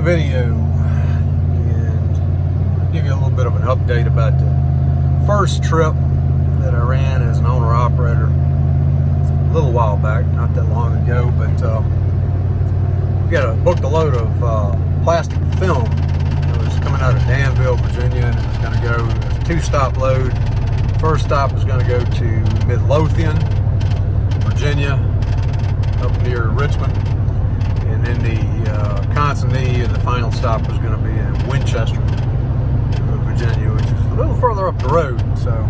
video and give you a little bit of an update about the first trip that I ran as an owner-operator a little while back, not that long ago, but booked a load of plastic film. It was coming out of Danville, Virginia, and it was going to go, it was a two-stop load. First stop was going to go to Midlothian, Virginia, up near Richmond, and then the consignee and the final stop was going to be in Winchester, Virginia, which is a little further up the road. So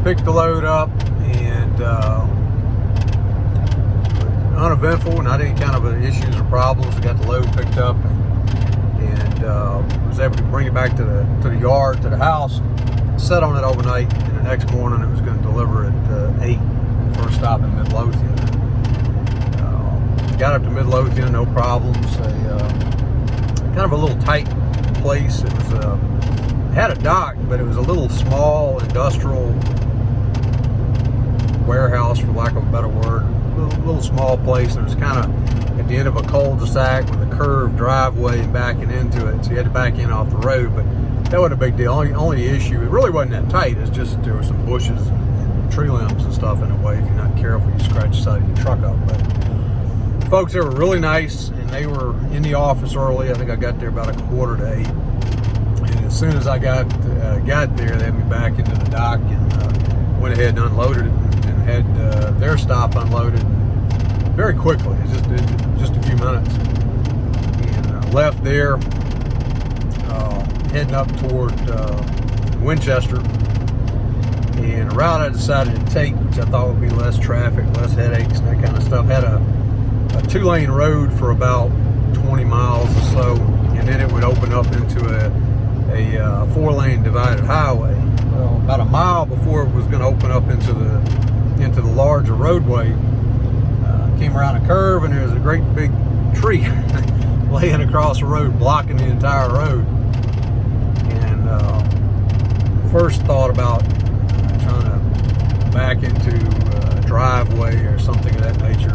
picked the load up and uneventful, not any kind of issues or problems. We got the load picked up and was able to bring it back to the yard, to the house, set on it overnight, and the next morning it was going to deliver at 8, first stop in Midlothian. Got up to Midlothian, no problems. Kind of a little tight place. It was had a dock, but it was a little small industrial warehouse, for lack of a better word. Little small place. It was kind of at the end of a cul-de-sac with a curved driveway and backing into it, so you had to back in off the road. But that wasn't a big deal. Only issue, it really wasn't that tight. It's just there were some bushes and tree limbs and stuff in the way. If you're not careful, you scratch the side of your truck up. But folks, they were really nice, and they were in the office early. I think I got there about 7:45. And as soon as I got there, they had me back into the dock and went ahead and unloaded it and had their stop unloaded very quickly. It was just a few minutes. And left there, heading up toward Winchester. And a route I decided to take, which I thought would be less traffic, less headaches, and that kind of stuff, had a 2-lane road for about 20 miles or so, and then it would open up into a 4-lane divided highway. Well, about a mile before it was going to open up into the larger roadway, came around a curve, and there was a great big tree laying across the road, blocking the entire road. And first thought about trying to back into a driveway or something of that nature.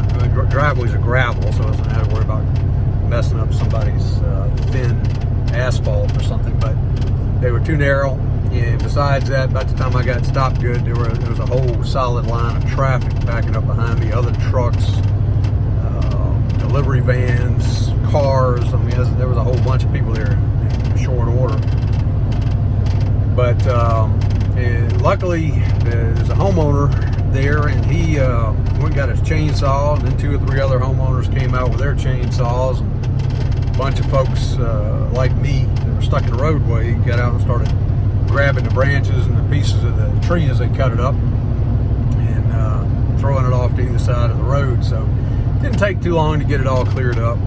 Driveways are gravel, so I wasn't had to worry about messing up somebody's thin asphalt or something, but they were too narrow. And besides that, by the time I got stopped good, there was a whole solid line of traffic backing up behind me, other trucks, delivery vans, cars. I mean, there was a whole bunch of people there in short order. But luckily, there's a homeowner there, and he went and got his chainsaw, and then 2 or 3 other homeowners came out with their chainsaws, and a bunch of folks like me that were stuck in the roadway got out and started grabbing the branches and the pieces of the tree as they cut it up and throwing it off to either side of the road. So it didn't take too long to get it all cleared up.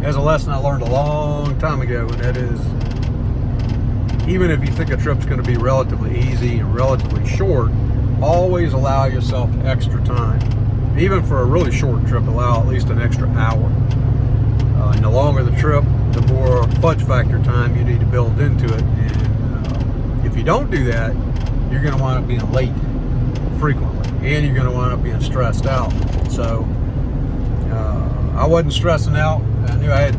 There's a lesson I learned a long time ago, and that is, even if you think a trip's going to be relatively easy and relatively short, always allow yourself extra time. Even for a really short trip, allow at least an extra hour. And the longer the trip, the more fudge factor time you need to build into it. And if you don't do that, you're going to wind up being late frequently, and you're going to wind up being stressed out. So I wasn't stressing out. I knew I had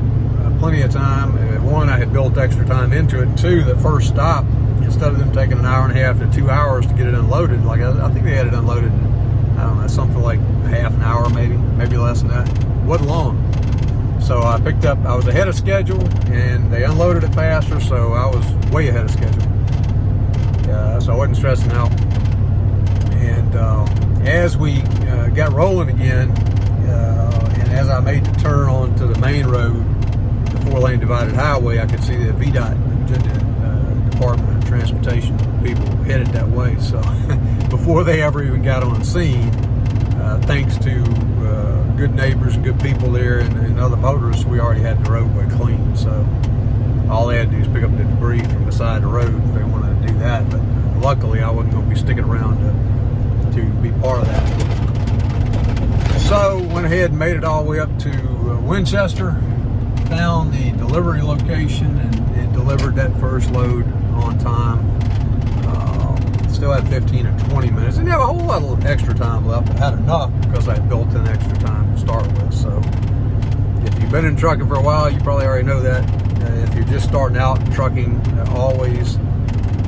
plenty of time. One, I had built extra time into it. And 2, the first stop, instead of them taking an hour and a half to 2 hours to get it unloaded, like I think they had it unloaded, I don't know, something like half an hour, maybe less than that. It wasn't long. So I picked up, I was ahead of schedule, and they unloaded it faster, so I was way ahead of schedule. So I wasn't stressing out. And as we got rolling again, and as I made the turn onto the main road, the 4-lane divided highway, I could see the VDOT, Virginia Department of Transportation people headed that way. So before they ever even got on scene, thanks to good neighbors and good people there and other motorists, we already had the roadway clean. So all they had to do is pick up the debris from the side of the road if they wanted to do that. But luckily, I wasn't going to be sticking around to be part of that. So went ahead and made it all the way up to Winchester, found the delivery location, and delivered that first load on time. Still had 15 or 20 minutes. Didn't have a whole lot of extra time left. I had enough because I had built in extra time to start with. So If you've been in trucking for a while, you probably already know that. If you're just starting out in trucking, always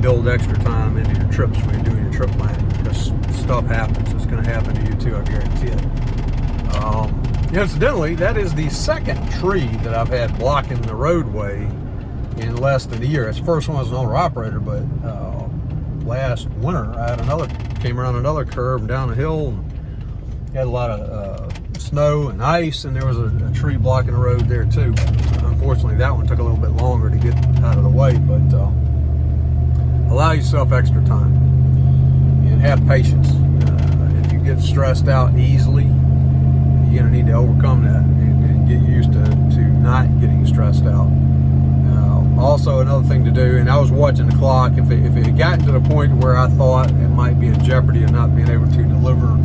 build extra time into your trips when you're doing your trip planning, because stuff happens. It's going to happen to you too, I guarantee it. Incidentally, that is the second tree that I've had blocking the roadway in less than a year. It's the first one as an owner-operator, but last winter I had came around another curve and down a hill, and had a lot of snow and ice, and there was a tree blocking the road there too. Unfortunately, that one took a little bit longer to get out of the way, but allow yourself extra time and have patience. If you get stressed out easily, you're going to need to overcome that and get used to not getting stressed out. Also, another thing to do, and I was watching the clock, if it had gotten to the point where I thought it might be in jeopardy of not being able to deliver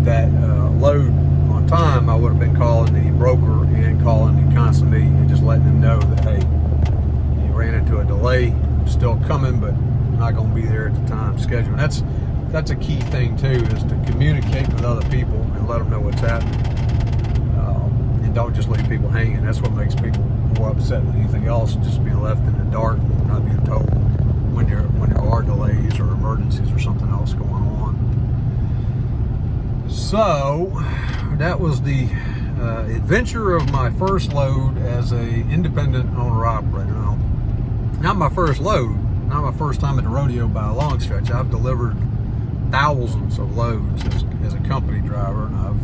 that load on time, I would have been calling the broker and calling the consignee and just letting them know that, hey, you ran into a delay, still coming, but not going to be there at the time scheduled. That's a key thing too, is to communicate with other people and let them know what's happening, and don't just leave people hanging. That's what makes people more upset than anything else, just being left in the dark and not being told when there are delays or emergencies or something else going on. So that was the adventure of my first load as a independent owner-operator. Now, not my first load, not my first time at the rodeo by a long stretch. I've delivered thousands of loads as a company driver, and I've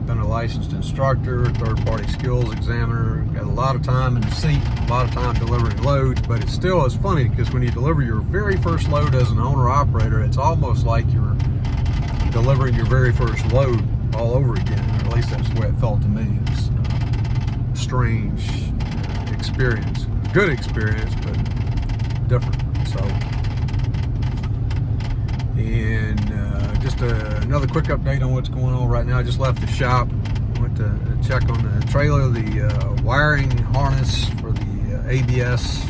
been a licensed instructor, third-party skills examiner, got a lot of time in the seat, a lot of time delivering loads. But it still is funny, because when you deliver your very first load as an owner-operator, it's almost like you're delivering your very first load all over again. Or at least that's the way it felt to me. It's a strange experience, good experience, but different. So, and just another quick update on what's going on right now. I just left the shop, went to check on the trailer. The wiring harness for the ABS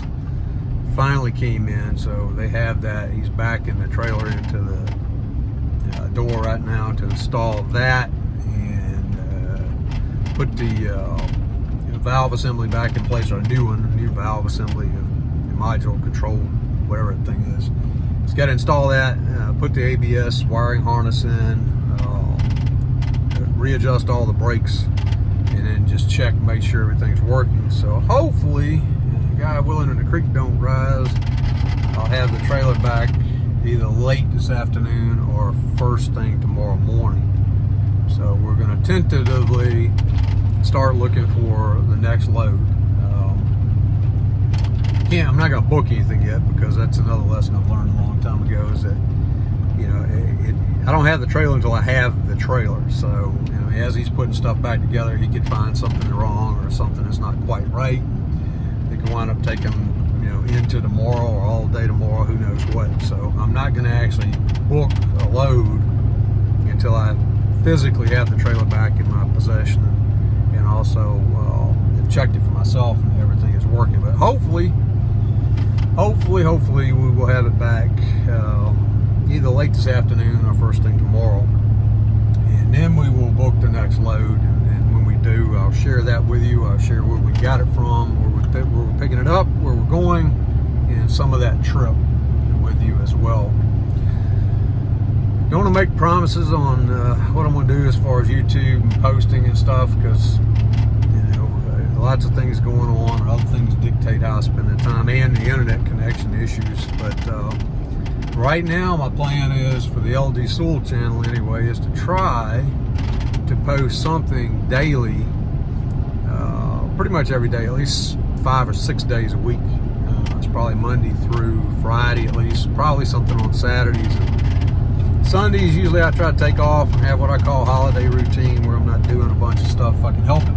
finally came in, so they have that. He's back in the trailer into the door right now to install that, and put the valve assembly back in place, or a new valve assembly, module control, whatever the thing is. Just got to install that, put the ABS wiring harness in, readjust all the brakes, and then just check and make sure everything's working. So hopefully, God willing and the creek don't rise, I'll have the trailer back either late this afternoon or first thing tomorrow morning. So we're going to tentatively start looking for the next load. I'm not going to book anything yet, because that's another lesson I've learned a long time ago, is that, I don't have the trailer until I have the trailer. So, as he's putting stuff back together, he could find something wrong or something that's not quite right. It could wind up taking, into tomorrow or all day tomorrow, who knows what. So I'm not going to actually book a load until I physically have the trailer back in my possession, and also have checked it for myself and everything is working. But hopefully we will have it back either late this afternoon or first thing tomorrow, and then we will book the next load. And when we do, I'll share that with you. I'll share where we got it from, where we're picking it up, where we're going, and some of that trip with you as well. Don't want to make promises on what I'm going to do as far as YouTube and posting and stuff, because lots of things going on, or other things dictate how I spend the time, and the internet connection issues. But right now, my plan is, for the LD Sewell channel anyway, is to try to post something daily, pretty much every day, at least 5 or 6 days a week. It's probably Monday through Friday at least, probably something on Saturdays. And Sundays, usually I try to take off and have what I call holiday routine, where I'm not doing a bunch of stuff if I can help it.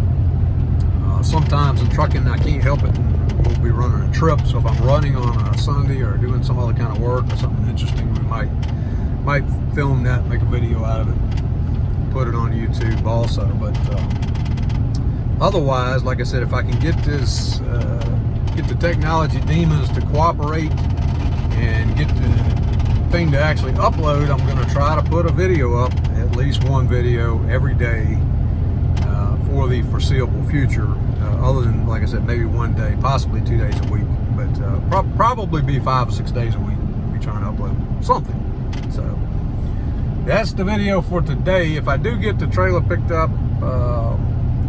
Sometimes in trucking, I can't help it. We'll be running a trip, so if I'm running on a Sunday or doing some other kind of work or something interesting, we might film that, make a video out of it, put it on YouTube also. But otherwise, like I said, if I can get this, get the technology demons to cooperate and get the thing to actually upload, I'm going to try to put a video up, at least one video every day, for the foreseeable future, other than, like I said, maybe one day, possibly 2 days a week, but probably be 5 or 6 days a week. Be trying to upload something. So that's the video for today. If I do get the trailer picked up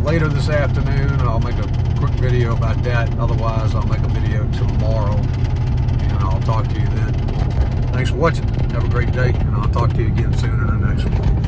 later this afternoon, I'll make a quick video about that. Otherwise, I'll make a video tomorrow, and I'll talk to you then. Thanks for watching. Have a great day, and I'll talk to you again soon in the next one.